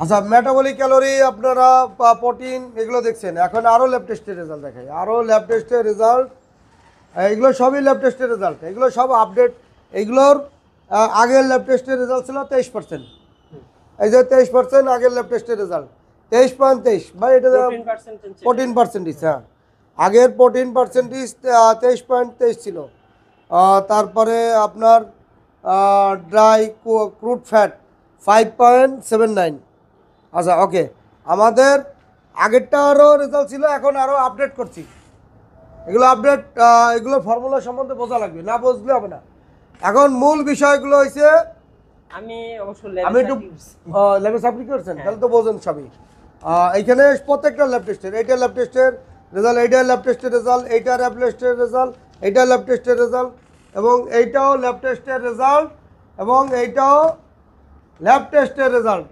আচ্ছা, metabolic calorie আপনারা protein এগুলো দেখছেন। এখন আরও ল্যাব টেস্টের রেজাল্ট দেখাই, আরও ল্যাব টেস্টের রেজাল্ট। এগুলো সবই ল্যাব টেস্টের রেজাল্ট, এগুলো সব আপডেট। এইগুলোর আগের ল্যাব টেস্টের রেজাল্ট ছিল 23%। এই যে 23% আগের ল্যাব টেস্টের রেজাল্ট 23.23 ভাই, এটা 14%। হ্যাঁ, আগের 14% 23.23 ছিল। তারপরে আপনার ড্রাই ক্রুড ফ্যাট 5.79। আচ্ছা, ওকে। আমাদের আগেরটা আরও রেজাল্ট ছিল, এখন আরও আপডেট করছি। এগুলো আপডেট, এগুলো ফর্মুলা সম্বন্ধে বোঝা লাগবে, না বুঝলে হবে না। এখন মূল বিষয়গুলো হয়েছে, আমি একটু ল্যাবে সাবমিট করছেন, তাহলে তো বোঝেন সবই। এইখানে প্রত্যেকটা ল্যাব টেস্টের, এইটা ল্যাব টেস্টের রেজাল্ট, এইটা ল্যাব টেস্টের রেজাল্ট, এইটা ল্যাব টেস্টের রেজাল্ট, এইটা ল্যাব টেস্টের রেজাল্ট, এবং এইটাও ল্যাব টেস্টের রেজাল্ট, এবং এইটাও ল্যাব টেস্টের রেজাল্ট।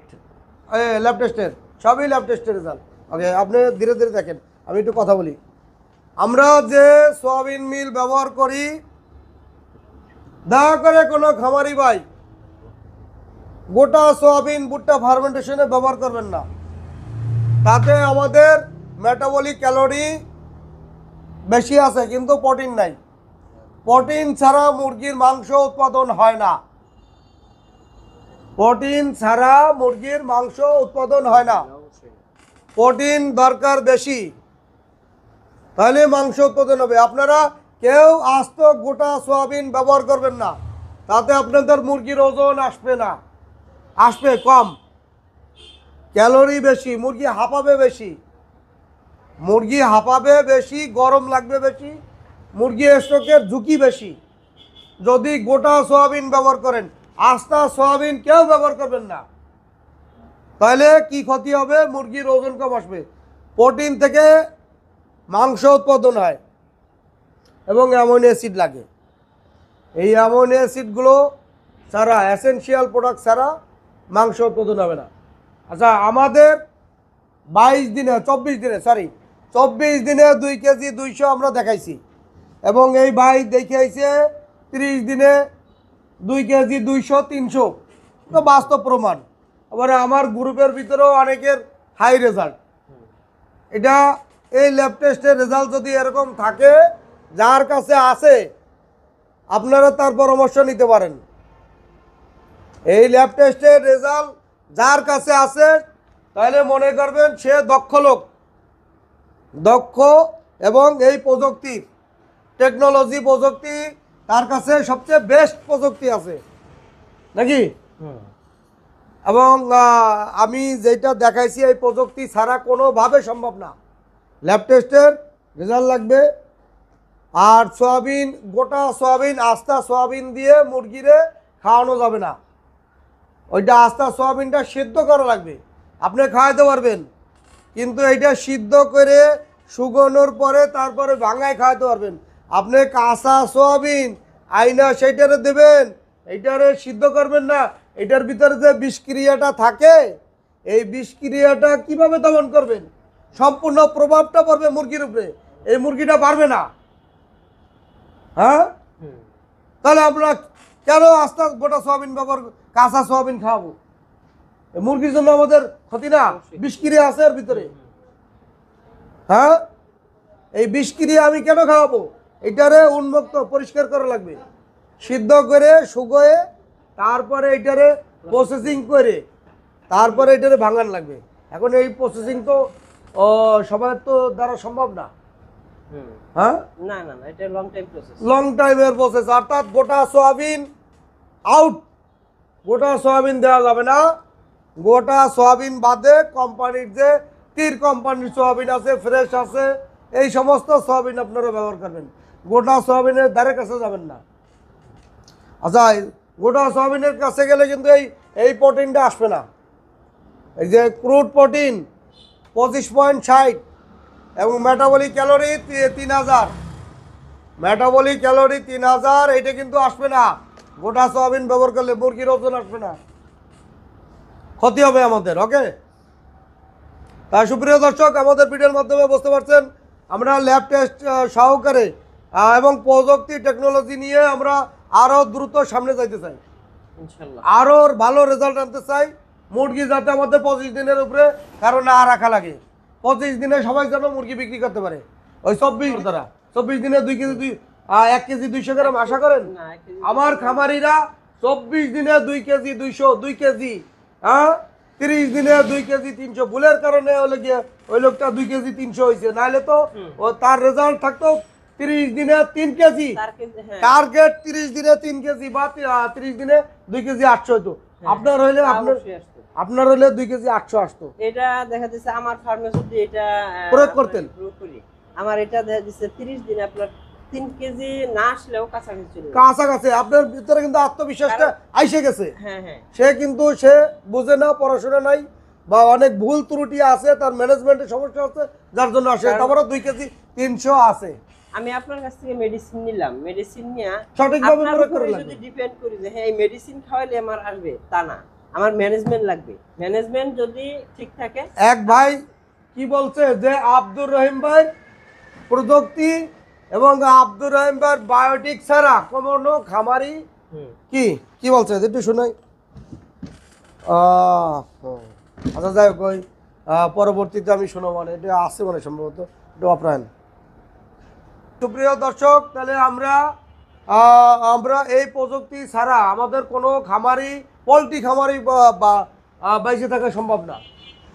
ল্যাব টেস্টের সবই ল্যাব টেস্টের রেজাল্ট। ওকে, আপনি ধীরে ধীরে দেখেন, আমি একটু কথা বলি। আমরা যে সোয়াবিন মিল ব্যবহার করি, দয়া করে কোনো খামারি ভাই গোটা সোয়াবিন ভুট্টা ফার্মেন্টেশনে ব্যবহার করবেন না। তাতে আমাদের মেটাবলিক ক্যালোরি বেশি আছে, কিন্তু প্রোটিন নাই। প্রোটিন ছাড়া মুরগির মাংস উৎপাদন হয় না। প্রোটিন ছাড়া মুরগির মাংস উৎপাদন হয় না। প্রোটিন দরকার বেশি, তাহলে মাংস উৎপাদন হবে। আপনারা কেউ আস্ত গোটা সোয়াবিন ব্যবহার করবেন না, তাতে আপনাদের মুরগির ওজন আসবে না, আসবে কম। ক্যালোরি বেশি, মুরগি হাঁপাবে বেশি, মুরগি হাঁপাবে বেশি, গরম লাগবে বেশি, মুরগি স্ট্রোকের ঝুঁকি বেশি যদি গোটা সোয়াবিন ব্যবহার করেন। আস্তা সোয়াবিন কেউ ব্যবহার করবেন না, তাহলে কি ক্ষতি হবে? মুরগির ওজন কম আসবে। প্রোটিন থেকে মাংস উৎপাদন হয় এবং অ্যামোনো অ্যাসিড লাগে। এই অ্যামোনো অ্যাসিডগুলো ছাড়া, এসেনশিয়াল প্রোডাক্ট ছাড়া মাংস উৎপাদন হবে না। আচ্ছা, আমাদের 24 দিনে 2 কেজি 200 আমরা দেখাইছি, এবং এই ভাই দেখাইছে 30 দিনে 2 কেজি 200 300, তো বাস্তব প্রমাণ। এবারে আমার গ্রুপের ভিতরেও অনেকের হাই রেজাল্ট। এটা এই ল্যাব টেস্টের রেজাল্ট যদি এরকম থাকে, যার কাছে আছে আপনারা তার পরামর্শ নিতে পারেন। এই ল্যাব টেস্টের রেজাল্ট যার কাছে আছে, তাহলে মনে করবেন সে দক্ষ লোক, দক্ষ, এবং এই প্রযুক্তি, টেকনোলজি প্রযুক্তি তার কাছে সবচেয়ে বেস্ট প্রযুক্তি আছে নাকি। এবং আমি যেটা দেখাইছি, এই প্রযুক্তি ছাড়া কোনোভাবে সম্ভব না। ল্যাব টেস্টের রেজাল্ট লাগবে। আর সয়াবিন, গোটা সয়াবিন, আস্তা সয়াবিন দিয়ে মুরগিরে খাওয়ানো যাবে না। ওইটা আস্তা সয়াবিনটা সিদ্ধ করা লাগবে, আপনি খাওয়াইতে পারবেন, কিন্তু এইটা সিদ্ধ করে শুকানোর পরে তারপরে ভাঙায় খাওয়াতে পারবেন। আপনি কাঁচা সয়াবিন আইনা সেইটারে দেবেন, এইটারে সিদ্ধ করবেন না। এটার ভিতরে যে বিষক্রিয়াটা থাকে, এই বিষক্রিয়াটা কিভাবে দমন করবেন? সম্পূর্ণ প্রভাবটা পড়বে মুরগির উপরে, এই মুরগিটা পারবে না। হ্যাঁ, তাহলে আমরা কেন আস্তে গোটা সোয়াবিন ব্যবহার, কাঁচা সোয়াবিন খাওয়াবো? মুরগির জন্য আমাদের ক্ষতি না? বিষক্রিয়া আছে এর ভিতরে। হ্যাঁ, এই বিষক্রিয়া আমি কেন খাওয়াবো? এটারে উন্মুক্ত পরিষ্কার করা লাগবে, সিদ্ধ করে শুকোয়ে তারপরে এটারে প্রসেসিং করে তারপরে এটারে ভাঙান লাগবে। এখন এই প্রসেসিং তো সবার তো দ্বারা সম্ভব না। হ্যাঁ, না না না, এটা লং টাইম প্রসেস, লং টাইমের প্রসেস। অর্থাৎ গোটা সোয়াবিন আউট, গোটা সোয়াবিন দেওয়া যাবে না। গোটা সোয়াবিন বাদে কোম্পানির যে তীর কোম্পানির সোয়াবিন আছে, ফ্রেশ আছে, এই সমস্ত সোয়াবিন আপনারা ব্যবহার করবেন। গোটা সোয়াবিনের ধারে কাছে যাবেন না। আচ্ছা, গোটা সোয়াবিনের কাছে গেলে কিন্তু এই প্রোটিনটা আসবে না। এই যে ক্রুড প্রোটিন 25.60 এবং মেটাবলিক ক্যালোরি 3000, মেটাবলিক ক্যালোরি 3000, এটা কিন্তু আসবে না। গোটা সোয়াবিন ব্যবহার করলে মুরগির ওজন আসবে না, ক্ষতি হবে আমাদের। ওকে, তাই সুপ্রিয় দর্শক, আমাদের ভিডিওর মাধ্যমে বুঝতে পারছেন আমরা ল্যাব টেস্ট সহকারে এবং প্রযুক্তি টেকনোলজি নিয়ে আমরা আরও দ্রুত সামনে যাইতে চাই, ইনশাআল্লাহ আরও ভালো রেজাল্ট আনতে চাই, মুরগি যাতে আমাদের 25 দিনের উপরে কারো না রাখা লাগে। 25 দিনে সবাই যেন মুরগি বিক্রি করতে পারে। ওই 24 দ্বারা 24 দিনে 2 কেজি 1 কেজি 200 গ্রাম আশা করেন? না, 1 কেজি আমার খামারিরা 24 দিনে 2 কেজি 200, 2 কেজি, হ্যাঁ 30 দিনে 2 কেজি 300। ভুলের কারণে হলো গিয়ে ওই লোকটা 2 কেজি 300 হয়েছে, নাহলে তো ও তার রেজাল্ট থাকতো 30 দিনে 3 কেজি। তার কেজি, হ্যাঁ, টার্গেট 30 দিনে 3 কেজি বা 30 দিনে 2 কেজি 800 হতো। আপনার হইলে তা আপনার অবশ্যই আসতো। আপনার হইলে 2 কেজি 800 আসতো। এটা দেখা যাচ্ছে আমার ফার্মে যদি এটা প্রয়োগ করতেন? প্রয়োগ করি, আমার এটা দেখা যাচ্ছে 30 দিনে আপনার 3 কেজি না আসলেও কাছাকাছি চলে যাবে। কাছাকাছি আপনার ভিতরে কিন্তু আত্মবিশ্বাসটা আইসে গেছে। হ্যাঁ, হ্যাঁ, সে কিন্তু সে বুঝে না, পড়াশোনা নাই বা অনেক ভুল ত্রুটি আছে, তার ম্যানেজমেন্টের সমস্যা আছে, যার জন্য আসে। তারপরে 2 কেজি 300 আছে। আমি আপনার কাছ থেকে মেডিসিন নিলাম, মেডিসিন নিয়ে সঠিকভাবে আপনার প্রয়োগ উপরে করা যদি লাগবে। ডিপেন্ড করি যে হ্যাঁ এই মেডিসিন খাওয়াইলে আমার আসবে, তা না, আমার ম্যানেজমেন্ট লাগবে। ম্যানেজমেন্ট যদি ঠিক থাকে। এক ভাই কি বলছে যে আব্দুর রহিম ভাই প্রযুক্তি এবং আব্দুর রহিম ভাই বায়োটিক ছাড়া কোনো খামারি কি কি বলছে একটু শোনাই। আচ্ছা যাই হোক, ওই পরবর্তীতে আমি শোনো, মানে এটা আছে মানে সম্ভবত একটু অপ্রায়ণ। সুপ্রিয় দর্শক, তাহলে আমরা এই প্রযুক্তি ছাড়া আমাদের কোনো খামারি, পোলট্রি খামারি বা বাইসে থাকা সম্ভব না।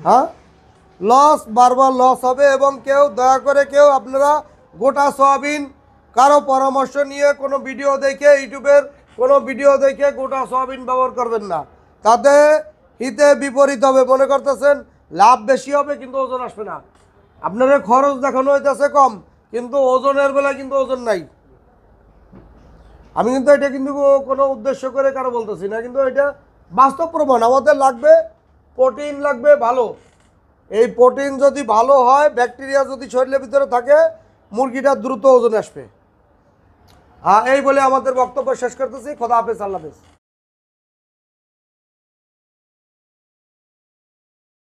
হ্যাঁ, লস, বারবার লস হবে। এবং কেউ দয়া করে আপনারা গোটা সয়াবিন কারো পরামর্শ নিয়ে কোনো ভিডিও দেখে, ইউটিউবের কোনো ভিডিও দেখে গোটা সয়াবিন ব্যবহার করবেন না। তাতে হিতে বিপরীত হবে। মনে করতেছেন লাভ বেশি হবে কিন্তু ওজন আসবে না। আপনারা খরচ দেখানো হইতেছে কম, কিন্তু ওজনের বেলা কিন্তু ওজন নাই। আমি কিন্তু এটা কিন্তু কোনো উদ্দেশ্য করে কারো বলতেছি না, কিন্তু এটা বাস্তব প্রমাণ। আমাদের লাগবে প্রোটিন, লাগবে ভালো। এই প্রোটিন যদি ভালো হয়, ব্যাকটেরিয়া যদি শরীরের ভিতরে থাকে, মুরগিটা দ্রুত ওজন আসবে। এই বলে আমাদের বক্তব্য শেষ করতেছি। খোদা হাফেজ, আল্লাহ হাফেজ।